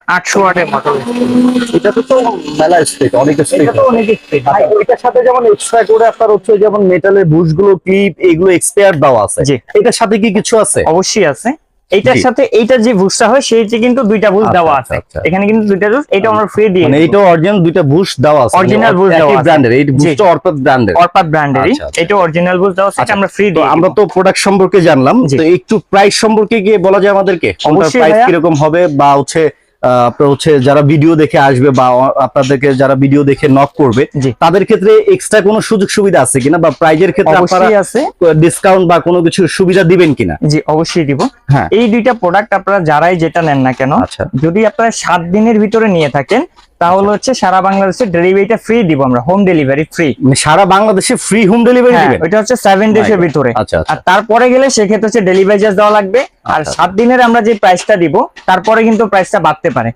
800 ওয়াটের মোটর। এটা তো মেলা স্পেক, অনেক স্পেক। এটা তো অনেক স্পেক। এটার সাথে যেমন এক্সট্রা করে আপনার হচ্ছে যেমন মেটালের বুশগুলো, ক্লিপ, এগুলো এক্সপায়ার দেওয়া আছে। জি। এটার সাথে কি কিছু আছে? অবশ্যই আছে। এইটার জি। সাথে এইটার যে বুস্টটা হয় সেইটা কিন্তু দুইটা বুস্ট আচ্ছা, দেওয়া আচ্ছা, আছে। আচ্ছা। এখানে কিন্তু দুইটা বুস্ট, এটা আমরা ফ্রি দিয়ে মানে দিব। এইটা অরিজিনাল দুইটা বুশ দেওয়া আছে, অরিজিনাল বুস্ট দেওয়া আছে। ব্র্যান্ডের। এই জি। বুশটা অর্পাত ব্র্যান্ডের। অর্পাত ব্র্যান্ডেরই। আচ্ছা, আচ্ছা। এটা অরিজিনাল বুস্ট দেওয়া আছে, এটা আমরা ফ্রি তো দিয়ে আমরা দিব। তো প্রোডাক্ট সম্পর্কে জানলাম, জি। তো একটু প্রাইস সম্পর্কে কি বলা যায় আমাদেরকে? অবশ্যই প্রাইস ভাইয়া। কিরকম হবে, বা হচ্ছে আপনার হচ্ছে যারা ভিডিও দেখে আসবে বা আপনাদেরকে যারা ভিডিও দেখে নক করবে, জি। তাদের ক্ষেত্রে এক্সট্রা কোনো সুযোগ সুবিধা আছে কিনা, বা প্রাইজের ক্ষেত্রে আপনারা অবশ্যই আছে। ডিসকাউন্ট বা কোনো কিছু সুবিধা দিবেন কিনা? জি, অবশ্যই দিব। হ্যাঁ। এই দুইটা প্রোডাক্ট আপনারা যারাই যেটা নেন না কেন, আচ্ছা। যদি আপনারা 7 দিনের ভিতরে নিয়ে থাকেন, তাহলে হচ্ছে সারা বাংলাদেশে ডেলিভারিটা ফ্রি দিব আমরা, হোম ডেলিভারি ফ্রি। মানে সারা বাংলাদেশে ফ্রি হোম ডেলিভারি দিবেন? এটা হচ্ছে 7 ডেজ এর God. ভিতরে। আচ্ছা, আচ্ছা। আর তারপরে গেলে সেক্ষেত্রে হচ্ছে ডেলিভারি চার্জ দেওয়া লাগবে। আর আচ্ছা। 7 দিনের আমরা যে প্রাইসটা দিব, তারপরে কিন্তু প্রাইসটা বাড়তে পারে।